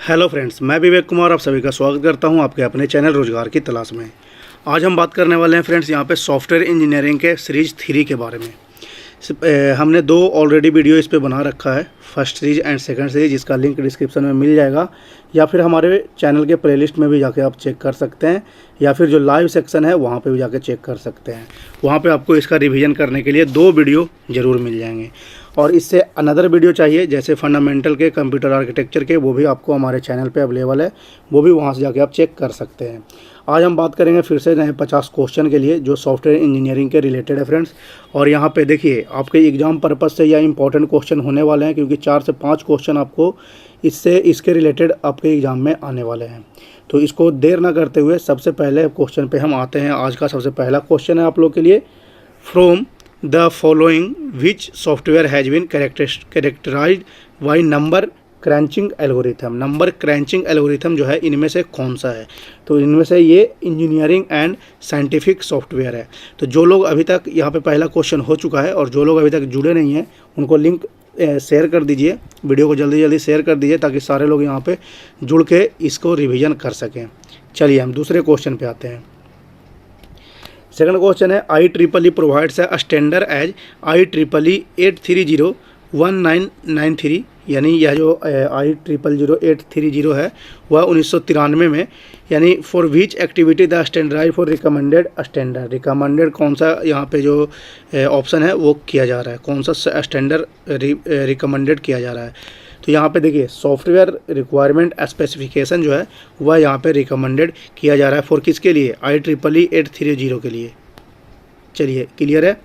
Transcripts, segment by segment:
Hello friends, मैं विवेक कुमार आप सभी का स्वागत करता हूं आपके अपने चैनल रोजगार की तलाश में। आज हम बात करने वाले हैं फ्रेंड्स यहां पे सॉफ्टवेयर इंजीनियरिंग के सीरीज 3 के बारे में। हमने 2 ऑलरेडी वीडियो इस पे बना रखा है, first series and second series, जिसका लिंक डिस्क्रिप्शन में मिल जाएगा या फिर हमारे चैनल के प्लेलिस्ट में भी जाके आप चेक कर सकते हैं या फिर जो लाइव सेक्शन है वहाँ पे भी जाके चेक कर सकते हैं। वहाँ पे आपको इसका रिवीजन करने के लिए 2 वीडियो ज़रूर मिल जाएंगे। और इससे अनदर वीडियो चाहिए जैसे फंडामेंटल के, कंप्यूटर आर्किटेक्चर के, वो भी आपको हमारे चैनल पे अवेलेबल है, वो भी वहाँ से जाके आप चेक कर सकते हैं। आज हम बात करेंगे फिर से नए 50 क्वेश्चन के लिए जो सॉफ्टवेयर इंजीनियरिंग के रिलेटेड है फ्रेंड्स। और यहाँ पे देखिए आपके एग्जाम पर्पज़ से या इंपॉर्टेंट क्वेश्चन होने वाले हैं, क्योंकि 4 से 5 क्वेश्चन आपको इसके रिलेटेड आपके एग्ज़ाम में आने वाले हैं। तो इसको देर ना करते हुए सबसे पहले क्वेश्चन पे हम आते हैं। आज का सबसे पहला क्वेश्चन है आप लोग के लिए, from the following which software has been characterised by number crunching algorithm. Number crunching algorithm जो है इनमें से कौन सा है? तो इनमें से ये इंजीनियरिंग एंड साइंटिफिक सॉफ्टवेयर है। तो जो लोग अभी तक यहाँ पे पहला क्वेश्चन हो चुका है और जो लोग अभी तक जुड़े नहीं हैं उनको लिंक शेयर कर दीजिए, वीडियो को जल्दी जल्दी शेयर कर दीजिए ताकि सारे लोग यहाँ पे जुड़ के इसको रिवीजन कर सकें। चलिए हम दूसरे क्वेश्चन पे आते हैं। सेकंड क्वेश्चन है, IEEE provides a standard as IEEE 8301993, यानी यह जो IEEE 830 है वह 1993 में, यानी for which activity the standardise for recommended standard. Recommended कौन सा यहाँ पे जो ऑप्शन है वो किया जा रहा है, कौन सा स्टैंडर्ड रिकमेंडेड किया जा रहा है? तो यहाँ पे देखिए सॉफ्टवेयर रिक्वायरमेंट स्पेसिफिकेशन जो है वह यहाँ पे रिकमेंडेड किया जा रहा है फॉर किसके लिए? IEEE 830 के लिए। चलिए क्लियर है।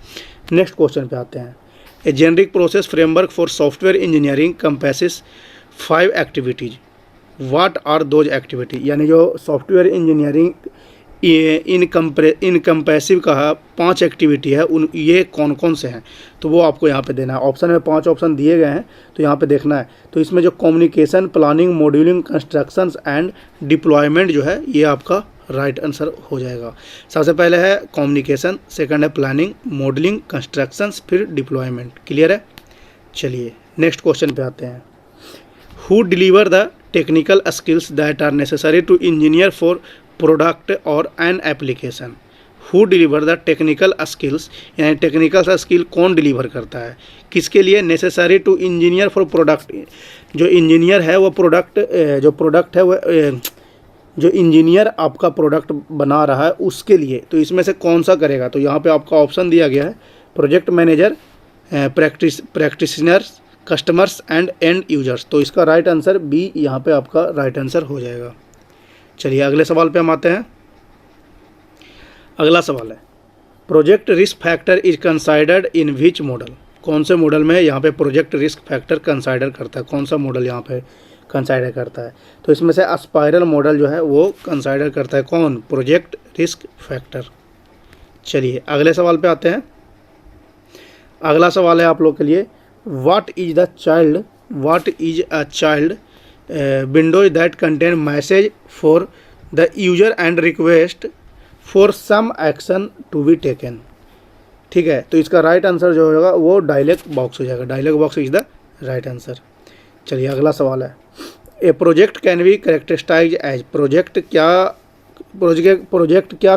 नेक्स्ट क्वेश्चन पे आते हैं। A generic process framework for software engineering encompasses 5 activities, what are those activity? यानी जो सॉफ्टवेयर इंजीनियरिंग इनकम्पेसिव का 5 एक्टिविटी है उन ये कौन कौन से हैं? तो वो आपको यहाँ पे देना है। ऑप्शन में 5 ऑप्शन दिए गए हैं तो यहाँ पे देखना है। तो इसमें जो communication, planning, modelling, constructions and deployment जो है ये आपका राइट आंसर हो जाएगा। सबसे पहले है कम्युनिकेशन, सेकंड है प्लानिंग, मॉडलिंग, कंस्ट्रक्शंस, फिर डिप्लॉयमेंट। क्लियर है। चलिए नेक्स्ट क्वेश्चन पे आते हैं। Who deliver the technical skills that are necessary to engineer for product और an application? Who deliver the technical skills, यानी टेक्निकल स्किल कौन डिलीवर करता है, किसके लिए? Necessary to engineer for product. जो इंजीनियर है वो प्रोडक्ट है वो जो इंजीनियर आपका प्रोडक्ट बना रहा है उसके लिए। तो इसमें से कौन सा करेगा? तो यहाँ पे आपका ऑप्शन दिया गया है, project manager, practitioners, customers and and users. तो इसका राइट आंसर बी यहाँ पे आपका राइट आंसर हो जाएगा। चलिए अगले सवाल पे हम आते हैं। अगला सवाल है, project risk factor is considered in which model? कौन से मॉडल में यहाँ पे प्रोजेक्ट रिस्क फैक्टर कंसाइडर करता है? कौन सा मॉडल यहाँ पे कंसाइडर करता है? तो इसमें से स्पाइरल मॉडल जो है वो कंसाइडर करता है कौन? Project risk factor. चलिए अगले सवाल पे आते हैं। अगला सवाल है आप लोग के लिए, what is a child windows that contain message for the user and request for some action to be taken? ठीक है, तो इसका राइट आंसर जो होगा वो डायलॉग बॉक्स हो जाएगा। Dialogue box is the right answer. चलिए अगला सवाल है, a project can be characterise as? Project क्या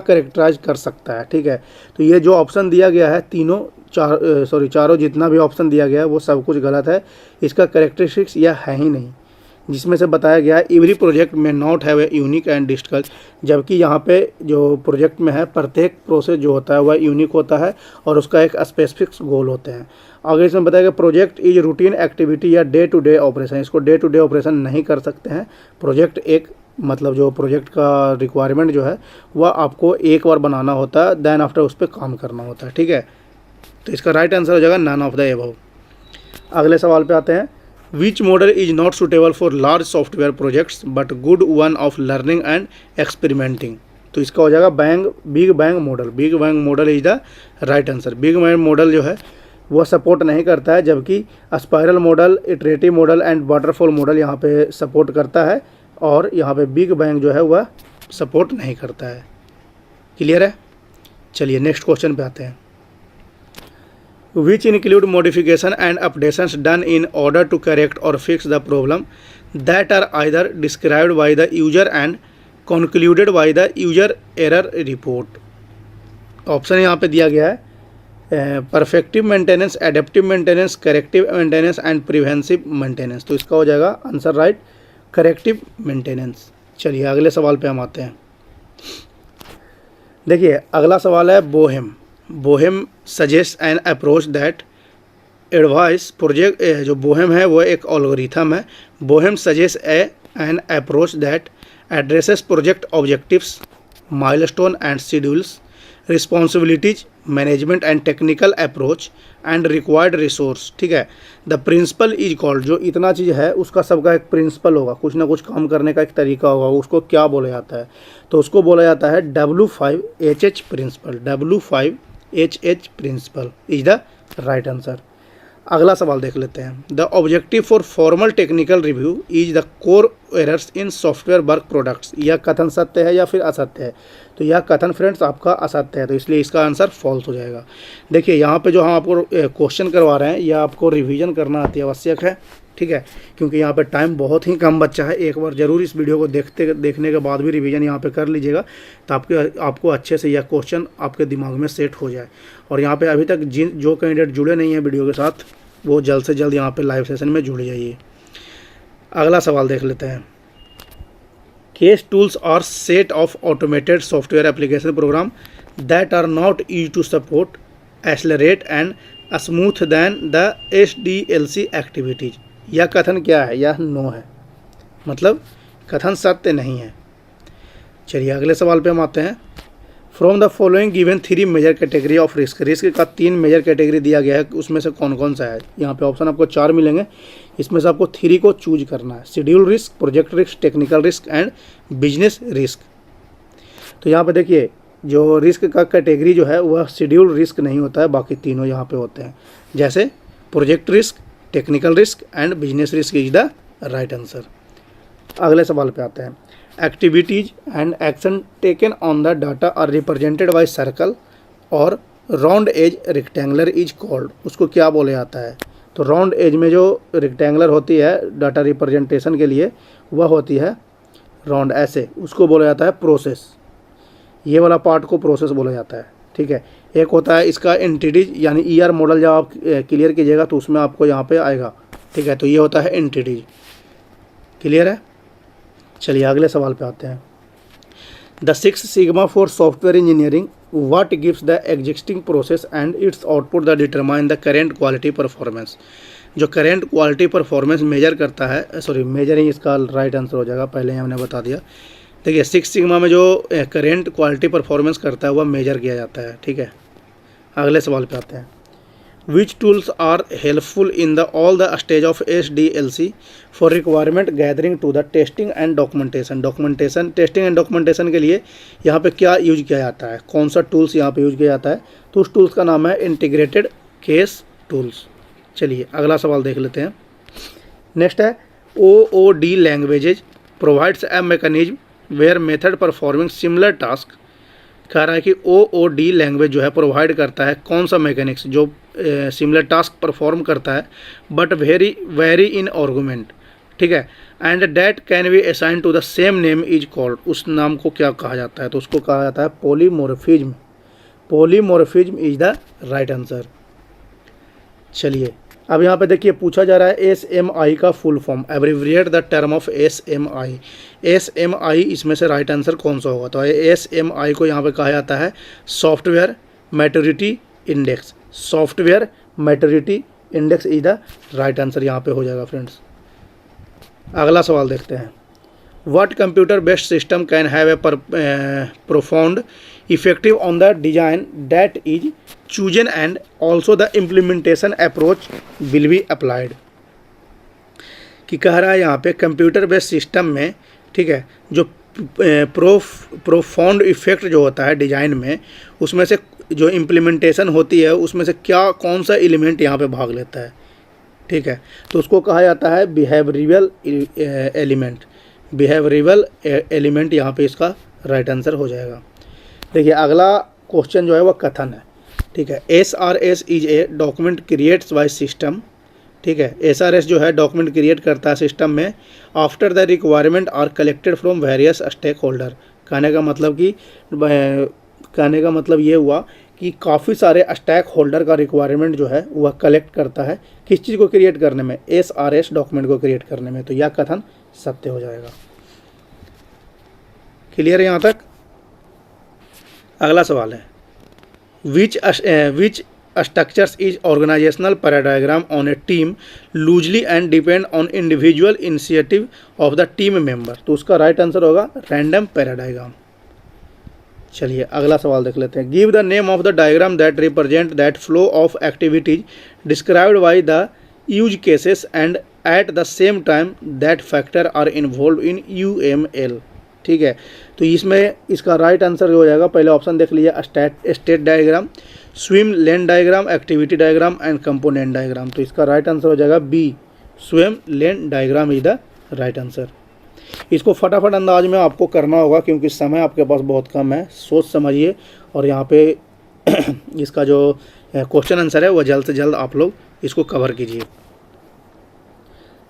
कैरेक्टराइज कर सकता है? ठीक है, तो ये जो ऑप्शन दिया गया है चारों जितना भी ऑप्शन दिया गया है वो सब कुछ गलत है। इसका कैरेक्टरिस्टिक्स यह है ही नहीं, जिसमें से बताया गया है एवरी प्रोजेक्ट में not have a unique and distinct, जबकि यहाँ पे जो प्रोजेक्ट में है प्रत्येक प्रोसेस जो होता है वह यूनिक होता है और उसका एक स्पेसिफिक गोल होते हैं। आगे इसमें बताया गया प्रोजेक्ट इज रूटीन एक्टिविटी या डे टू डे ऑपरेशन। इसको डे टू डे ऑपरेशन नहीं कर सकते हैं। प्रोजेक्ट एक मतलब जो प्रोजेक्ट का रिक्वायरमेंट जो है वह आपको एक बार बनाना होता है, देन आफ्टर उस पर काम करना होता है। ठीक है, तो इसका राइट आंसर हो जाएगा नन ऑफ द एबव। अगले सवाल पे आते हैं, विच model is not suitable for large software projects but good one of learning and experimenting? तो इसका हो जाएगा big bang model. Big bang model is the right answer. Big bang model जो है वो सपोर्ट नहीं करता है, जबकि spiral model, iterative model and waterfall model यहाँ पे सपोर्ट करता है और यहाँ पे बिग बैंग जो है वह सपोर्ट नहीं करता है। क्लियर है। चलिए नेक्स्ट क्वेश्चन पे आते हैं। which include modification and updations done in order to correct or fix the problem that are either described by the user and concluded by the user error report. Option यहाँ पे दिया गया है perfective maintenance, adaptive maintenance, corrective maintenance and preventive maintenance. तो इसका हो जाएगा answer right corrective maintenance. चलिए अगले सवाल पे हम आते हैं। देखिए अगला सवाल है Boheme. Boheme suggest an approach that advice project. जो बोहेम है वो एक एल्गोरिथम है। Boheme suggest an approach that addresses project objectives, milestone and schedules, responsibilities, management and technical approach and required resource. ठीक है, द प्रिंसिपल इज कॉल्ड। जो इतना चीज़ है उसका सबका एक प्रिंसिपल होगा, कुछ ना कुछ काम करने का एक तरीका होगा, उसको क्या बोला जाता है? तो उसको बोला जाता है W5HH principle. W5HH principle is the right answer. अगला सवाल देख लेते हैं। The objective for formal technical review is the core errors in software work products. यह कथन सत्य है या फिर असत्य है? तो यह कथन फ्रेंड्स आपका असत्य है, तो इसलिए इसका आंसर फॉल्स हो जाएगा। देखिए यहाँ पे जो हम आपको क्वेश्चन करवा रहे हैं यह आपको रिवीजन करना अति आवश्यक है। ठीक है, क्योंकि यहाँ पे टाइम बहुत ही कम बचा है। एक बार ज़रूर इस वीडियो को देखने के बाद भी रिवीजन यहाँ पे कर लीजिएगा, तो आपको अच्छे से यह क्वेश्चन आपके दिमाग में सेट हो जाए। और यहाँ पे अभी तक जो कैंडिडेट जुड़े नहीं हैं वीडियो के साथ, वो जल्द से जल्द यहाँ पे लाइव सेशन में जुड़ जाइए। अगला सवाल देख लेते हैं। Case tools are set of automated software application program that are not used to support, accelerate and smooth than the SDLC activities. यह कथन क्या है? यह नो है, मतलब कथन सत्य नहीं है। चलिए अगले सवाल पे हम आते हैं। From the following given 3 major category of risk. Risk का 3 मेजर कैटेगरी दिया गया है, उसमें से कौन कौन सा है? यहाँ पे ऑप्शन आपको 4 मिलेंगे, इसमें से आपको 3 को चूज करना है। Schedule risk, project risk, technical risk and business risk. तो यहाँ पे देखिए जो रिस्क का कैटेगरी जो है वह शेड्यूल रिस्क नहीं होता है, बाकी तीनों यहाँ पे होते हैं, जैसे project risk, technical risk and business risk is the right answer. अगले सवाल पे आते हैं। Activities and action taken on the data are represented by circle और round as rectangular is called. उसको क्या बोला जाता है? तो राउंड एज में जो रेक्टेंगुलर होती है डाटा रिप्रेजेंटेशन के लिए वह होती है राउंड, ऐसे उसको बोला जाता है प्रोसेस। ये वाला पार्ट को प्रोसेस बोला जाता है। ठीक है, एक होता है इसका एंटिटीज, यानी ER मॉडल जब आप क्लियर कीजिएगा तो उसमें आपको यहाँ पे आएगा। ठीक है, तो ये होता है एंटिटीज। क्लियर है? चलिए अगले सवाल पे आते हैं। The 6 sigma for software engineering what gives the existing process and it's output the determine the current quality performance. जो करेंट क्वालिटी परफॉर्मेंस मेजर करता है, सॉरी मेजर ही इसका राइट आंसर हो जाएगा, पहले ही हमने बता दिया। देखिए 6 सिग्मा में जो करेंट क्वालिटी परफॉर्मेंस करता है वह मेजर किया जाता है। ठीक है, अगले सवाल पे आते हैं। Which tools are helpful in the all the stage of SDLC for requirement gathering to the testing and documentation। Documentation, testing and documentation के लिए यहाँ पे क्या यूज किया जाता है? कौन सा टूल्स यहाँ पे यूज किया जाता है? तो उस टूल्स का नाम है इंटीग्रेटेड केस टूल्स। चलिए अगला सवाल देख लेते हैं। नेक्स्ट है OOD languages provides a mechanism where method performing similar task. कह रहा है कि OOD लैंग्वेज जो है प्रोवाइड करता है कौन सा मैकेनिक्स जो सिमिलर टास्क परफॉर्म करता है बट वेरी इन आर्गूमेंट। ठीक है, and that can be assign to the same name is called. उस नाम को क्या कहा जाता है? तो उसको कहा जाता है polymorphism. Polymorphism is the right answer. चलिए अब यहाँ पे देखिए पूछा जा रहा है SMI का full form, abbreviate the term of SMI। SMI इसमें से राइट आंसर कौन सा होगा? तो SMI को यहाँ पे कहा जाता है software maturity index. Software maturity index is the right answer यहाँ पे हो जाएगा फ्रेंड्स। अगला सवाल देखते हैं। What computer based system can have a profound effective on the design that is chosen and also the implementation approach will be applied। कि कह रहा है यहाँ पे कंप्यूटर बेस्ड सिस्टम में, ठीक है, जो प्रोफाउंड इफेक्ट जो होता है डिज़ाइन में, उसमें से जो इम्प्लीमेंटेशन होती है उसमें से क्या कौन सा एलिमेंट यहाँ पे भाग लेता है? ठीक है, तो उसको कहा जाता है बिहेवियरल एलिमेंट। बिहेवियरल एलिमेंट यहाँ पे इसका राइट आंसर हो जाएगा। देखिए अगला क्वेश्चन जो है वह कथन है। ठीक है, SRS is a document creates by system. ठीक है। SRS जो है डॉक्यूमेंट क्रिएट करता है सिस्टम में after the requirement are collected from various stakeholder. कहने का मतलब ये हुआ कि काफ़ी सारे स्टैक होल्डर का रिक्वायरमेंट जो है वह कलेक्ट करता है किस चीज़ को क्रिएट करने में, SRS डॉक्यूमेंट को क्रिएट करने में। तो यह कथन सत्य हो जाएगा। क्लियर है यहाँ तक। अगला सवाल है which structures is organisational paradigm on a team loosely and depend on individual initiative of the team member. तो उसका राइट आंसर होगा रैंडम पैराडायग्राम। चलिए अगला सवाल देख लेते हैं। Give the name of the diagram that represent that flow of activities described by the use cases and at the same time that factor are involve in UML। ठीक है, तो इसमें इसका राइट आंसर हो जाएगा, पहले ऑप्शन देख लीजिए, state diagram, swim lane diagram, activity diagram and component diagram. तो इसका राइट आंसर हो जाएगा बी, swim lane diagram is the right answer. इसको फटाफट अंदाज में आपको करना होगा क्योंकि समय आपके पास बहुत कम है। सोच समझिए और यहाँ पे इसका जो क्वेश्चन आंसर है वह जल्द से जल्द आप लोग इसको कवर कीजिए।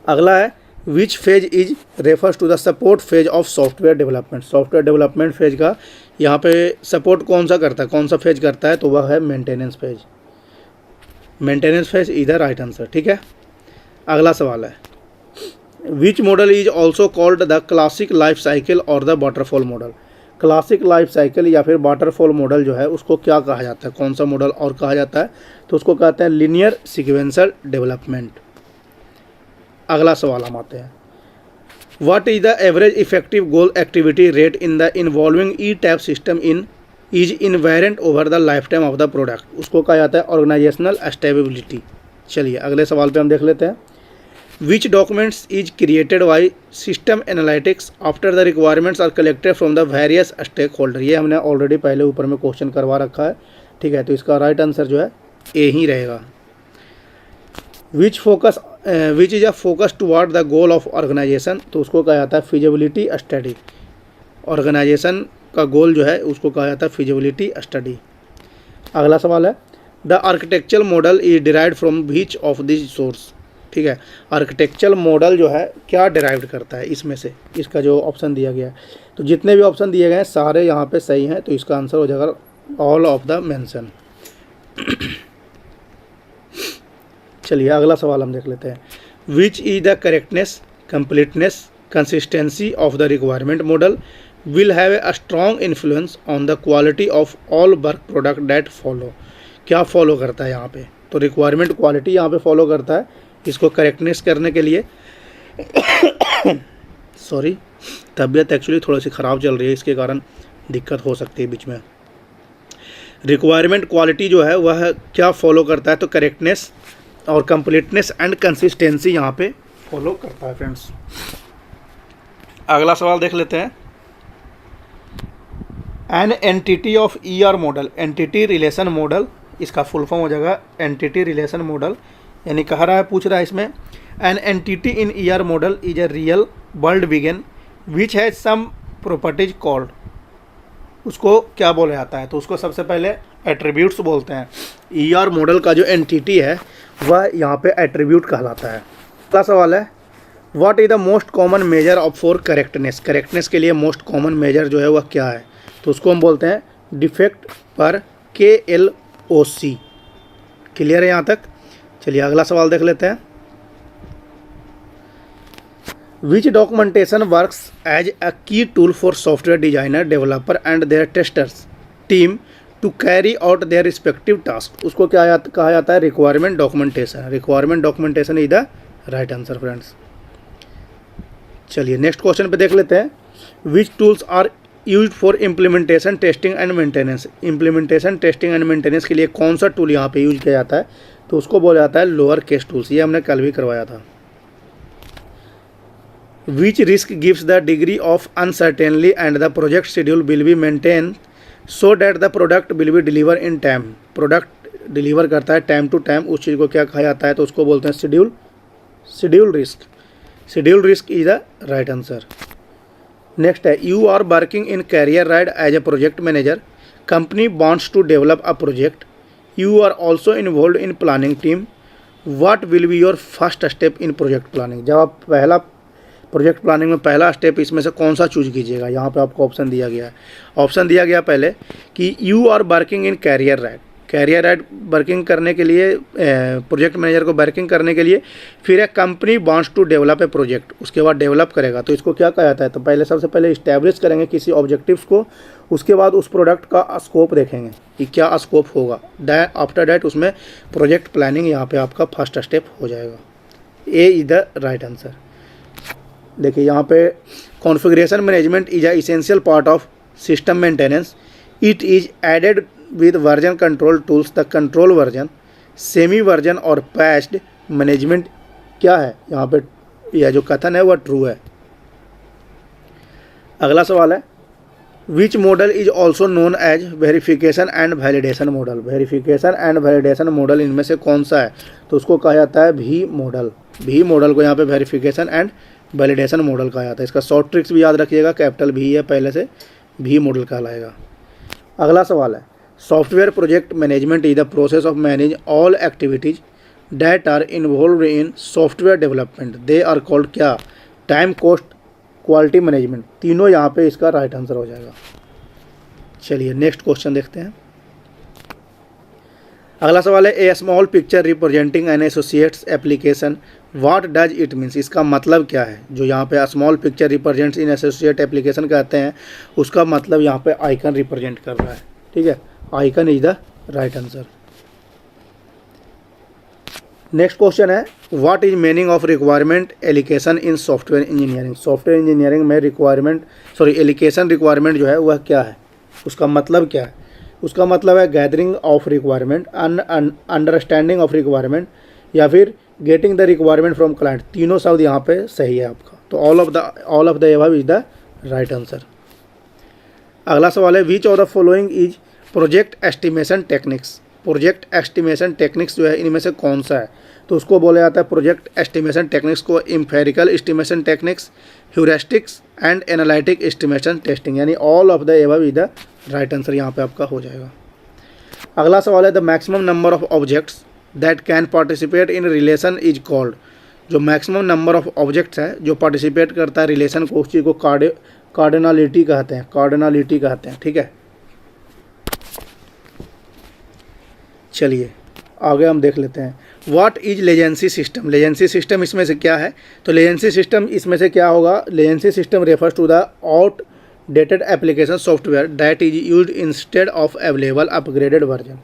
अगला है which phase is refers to the support phase of software development. Software development phase का यहाँ पे सपोर्ट कौन सा करता है, कौन सा फेज करता है, तो वह है मेंटेनेंस फेज। मेंटेनेंस फेज इधर राइट आंसर। ठीक है, अगला सवाल है which model is also called the classic life cycle और the waterfall model. Classic life cycle या फिर वाटरफॉल मॉडल जो है उसको क्या कहा जाता है, कौन सा मॉडल और कहा जाता है, तो उसको कहते हैं लीनियर सीक्वेंशियल डेवलपमेंट। अगला सवाल हम आते हैं what is the average effective goal activity rate in the involving E-टैप system is invariant over the lifetime of the product. उसको कहा जाता है ऑर्गेनाइजेशनल स्टेबिलिटी। चलिए अगले सवाल पे हम देख लेते हैं which documents is created by system analytics after the requirements are collected from the various stakeholder. ये हमने ऑलरेडी पहले ऊपर में क्वेश्चन करवा रखा है। ठीक है, तो इसका राइट आंसर जो है ए ही रहेगा। Which is a focus toward the goal of organisation. तो उसको कहा जाता है फिजिबिलिटी स्टडी। ऑर्गेनाइजेशन का गोल जो है उसको कहा जाता है फिजिबिलिटी स्टडी। अगला सवाल है the architectural model is derived from which of this source. ठीक है, आर्किटेक्चरल मॉडल जो है क्या डिराइव्ड करता है इसमें से, इसका जो ऑप्शन दिया गया है, तो जितने भी ऑप्शन दिए गए हैं सारे यहाँ पे सही हैं, तो इसका आंसर हो जाएगा ऑल ऑफ द मेंशन। चलिए अगला सवाल हम देख लेते हैं which is the correctness, completeness, consistency of the requirement model will have a strong influence on the quality of all work product that follow. क्या फॉलो करता है यहाँ पे, तो रिक्वायरमेंट क्वालिटी यहाँ पे फॉलो करता है। इसको करेक्टनेस करने के लिए सॉरी, तबीयत एक्चुअली थोड़ी सी ख़राब चल रही है, इसके कारण दिक्कत हो सकती है बीच में। रिक्वायरमेंट क्वालिटी जो है वह क्या फॉलो करता है, तो करेक्टनेस और कंप्लीटनेस एंड कंसिस्टेंसी यहाँ पे फॉलो करता है फ्रेंड्स। अगला सवाल देख लेते हैं an entity of ER model, entity relation model, इसका फुल फॉर्म हो जाएगा एंटिटी रिलेशन मॉडल। यानी कह रहा है, पूछ रहा है इसमें an entity in ER model is a real world बिगेन which has some properties called. उसको क्या बोला जाता है, तो उसको सबसे पहले एट्रीब्यूट्स बोलते हैं। ER मॉडल का जो एंटिटी है वह यहाँ पे एट्रीब्यूट कहलाता है। अगला सवाल है what is the most common measure of for correctness. Correctness के लिए मोस्ट कॉमन मेजर जो है वह क्या है, तो उसको हम बोलते हैं डिफेक्ट पर KLOC। क्लियर है यहाँ तक। चलिए अगला सवाल देख लेते हैं which documentation works as a key tool for software designer, developer and their testers team to carry out their respective task. उसको क्या कहा जाता है, requirement documentation. Requirement documentation is the right answer friends. चलिए नेक्स्ट क्वेश्चन पे देख लेते हैं which tools are used for implementation, testing and maintenance. Implementation, testing and maintenance के लिए कौन सा टूल यहाँ पे यूज किया जाता है, तो उसको बोला जाता है लोअर केस टूल्स। ये हमने कल भी करवाया था। Which risk gives the degree of uncertainly and the project schedule will be maintain so that the product will be deliver in time. Product deliver करता है टाइम टू टाइम, उस चीज़ को क्या कहा जाता है, तो उसको बोलते हैं schedule risk. Schedule risk is the right answer. Next है you are working in Career Ride as a project manager, company wants to develop a project, you are also involve in planning team, what will be your first step in project planning. जब आप पहला project planning में पहला step इसमें से कौन सा choose कीजिएगा। यहाँ पे आपको ऑप्शन दिया गया है। ऑप्शन दिया गया पहले कि you are working in career right. Career right working करने के लिए, प्रोजेक्ट मैनेजर को वर्किंग करने के लिए, फिर एक company wants to develop a project, उसके बाद डेवलप करेगा तो इसको क्या कहा जाता है। तो पहले सबसे पहले इस्टेब्लिश करेंगे किसी ऑब्जेक्टिव्स को, उसके बाद उस प्रोडक्ट का स्कोप देखेंगे कि क्या स्कोप होगा। आफ्टर दैट उसमें प्रोजेक्ट प्लानिंग यहाँ पे आपका फर्स्ट स्टेप हो जाएगा। A is the right answer. देखिए यहाँ पे configuration management is a essential part of system maintenance. It is aided with version control tools. The control version, semi version और पैच्ड मैनेजमेंट क्या है। यहाँ पे यह जो कथन है वह ट्रू है। अगला सवाल है which model is also known as verification and validation model. Verification and validation model इनमें से कौन सा है। तो उसको कहा जाता है वी मॉडल। वी मॉडल को यहाँ पे वेरिफिकेशन एंड वैलिडेशन मॉडल कहा जाता है। इसका शॉर्ट ट्रिक्स भी याद रखिएगा, कैपिटल वी है पहले से, वी मॉडल कहलाएगा। अगला सवाल है software project management is the process of manage all activities that are involve in software development. They are called क्या। Time, cost, quality management. तीनों यहाँ पे इसका राइट आंसर हो जाएगा। चलिए नेक्स्ट क्वेश्चन देखते हैं। अगला सवाल है a small picture representing an associates application, what does it means. इसका मतलब क्या है। जो यहाँ पे small picture represents in associate application कहते हैं, उसका मतलब यहाँ पे आइकन रिप्रेजेंट कर रहा है। ठीक है, icon is the right answer. Next question है what is meaning of requirement elicitation in software engineering. Software engineering में एलिकेशन रिक्वायरमेंट जो है वह क्या है, उसका मतलब क्या है। उसका मतलब है gathering of requirement, understanding of requirement, या फिर getting the requirement from client. तीनों शब्द यहाँ पे सही है आपका। तो all of the above is the right answer. अगला सवाल है which of the following is project estimation techniques. Project estimation techniques जो है इनमें से कौन सा है। तो उसको बोला जाता है प्रोजेक्ट एस्टिमेशन टेक्निक्स को empirical estimation techniques, heuristics and analytic estimation testing. यानी all of the above is the right answer यहाँ पे आपका हो जाएगा। अगला सवाल है the maximum number of objects that can participate in relation is called. जो मैक्सिमम नंबर ऑफ ऑब्जेक्ट्स है जो पार्टिसिपेट करता है रिलेशन को, उस चीज़ को कार्डिनलिटी कहते हैं। कार्डिनलिटी कहते हैं। ठीक है, चलिए आगे हम देख लेते हैं व्हाट इज लेजेंसी सिस्टम। लेजेंसी सिस्टम इसमें से क्या है। तो लेजेंसी सिस्टम इसमें से क्या होगा। Legacy system refers to the outdated application software that is used instead of available upgraded version.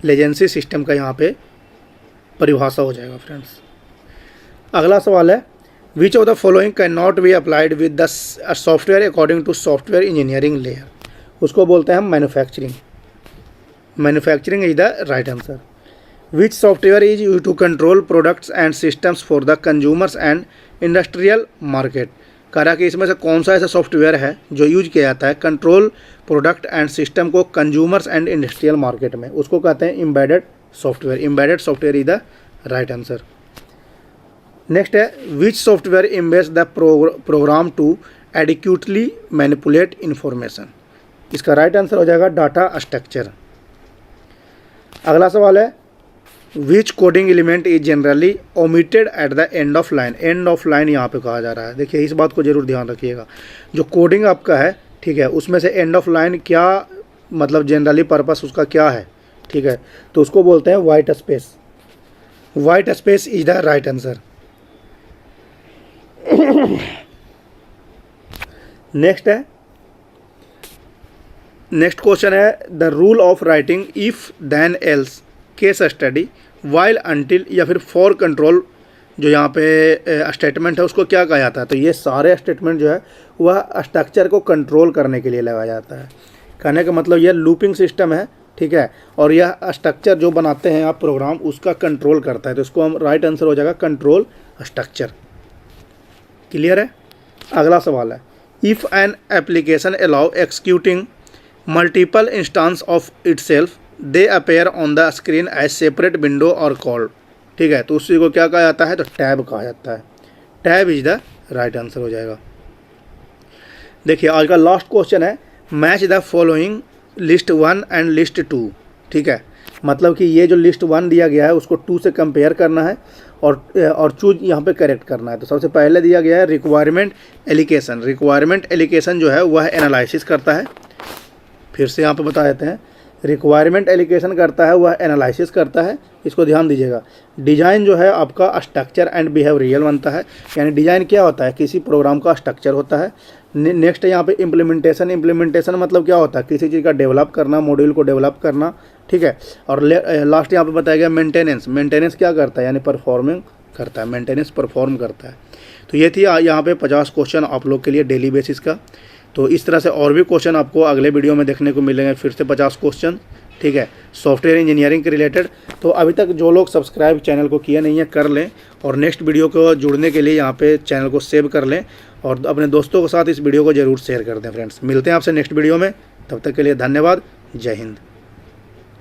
Legacy system का यहाँ पे परिभाषा हो जाएगा फ्रेंड्स। अगला सवाल है which of the following can not be applied with the software according to software engineering layer. उसको बोलते हैं हम manufacturing. Manufacturing is the right answer. Which software is use to control products and systems for the consumers and industrial market. कह रहा कि इसमें से कौन सा ऐसा सॉफ्टवेयर है जो यूज किया जाता है कंट्रोल प्रोडक्ट एंड सिस्टम को कंज्यूमर्स एंड इंडस्ट्रियल मार्केट में। उसको कहते हैं embedded software. Embedded software is the right answer. Next है which software embeds the program to adequately manipulate information. इसका राइट आंसर हो जाएगा डाटा स्ट्रक्चर। अगला सवाल है which coding element is generally omitted at the end of line. End of line यहाँ पे कहा जा रहा है। देखिए इस बात को जरूर ध्यान रखिएगा। जो कोडिंग आपका है, ठीक है, उसमें से एंड ऑफ लाइन क्या मतलब जनरली पर्पस उसका क्या है। ठीक है, तो उसको बोलते हैं white space. White space is the right answer. Next question है the rule of writing if then else case study while until या फिर फॉर कंट्रोल। जो यहाँ पे स्टेटमेंट है उसको क्या कहा जाता है। तो ये सारे स्टेटमेंट जो है वह स्ट्रक्चर को कंट्रोल करने के लिए लगाया जाता है। कहने का मतलब यह लूपिंग सिस्टम है। ठीक है, और यह स्ट्रक्चर जो बनाते हैं आप प्रोग्राम उसका कंट्रोल करता है। तो इसको हम राइट आंसर हो जाएगा कंट्रोल स्ट्रक्चर। क्लियर है। अगला सवाल है if an application allow executing multiple instance of itself they appear on the screen as separate window और कॉल्ड। ठीक है, तो उसी को क्या कहा जाता है। तो टैब कहा जाता है। Tab is the right answer हो जाएगा। देखिए आज का लास्ट क्वेश्चन है match the following list 1 and list 2। ठीक है, मतलब कि ये जो लिस्ट 1 दिया गया है उसको 2 से कंपेयर करना है और चूज यहाँ पे करेक्ट करना है। तो सबसे पहले दिया गया है रिक्वायरमेंट एलिकेशन। रिक्वायरमेंट एलिकेशन जो है वह एनालिसिस करता है। फिर से यहाँ पे बता देते हैं, रिक्वायरमेंट एलिकेशन करता है वह एनालिसिस करता है। इसको ध्यान दीजिएगा। डिज़ाइन जो है आपका स्ट्रक्चर एंड बिहेवियरल बनता है, यानी डिज़ाइन क्या होता है, किसी प्रोग्राम का स्ट्रक्चर होता है। नेक्स्ट यहाँ पे इम्प्लीमेंटेशन। इम्प्लीमेंटेशन मतलब क्या होता है, किसी चीज़ का डेवलप करना, मॉड्यूल को डेवलप करना, ठीक है। और लास्ट यहाँ पे बताया गया मेंटेनेंस। मेंटेनेंस क्या करता है, यानी परफॉर्मिंग करता है, मेंटेनेंस परफॉर्म करता है। तो ये थी यहाँ पे 50 क्वेश्चन आप लोग के लिए डेली बेसिस का। तो इस तरह से और भी क्वेश्चन आपको अगले वीडियो में देखने को मिलेंगे, फिर से 50 क्वेश्चन, ठीक है, सॉफ्टवेयर इंजीनियरिंग के रिलेटेड। तो अभी तक जो लोग सब्सक्राइब चैनल को किए नहीं है कर लें, और नेक्स्ट वीडियो को जुड़ने के लिए यहाँ पे चैनल को सेव कर लें और अपने दोस्तों के साथ इस वीडियो को ज़रूर शेयर कर दें। फ्रेंड्स, मिलते हैं आपसे नेक्स्ट वीडियो में, तब तक के लिए धन्यवाद। जय हिंद।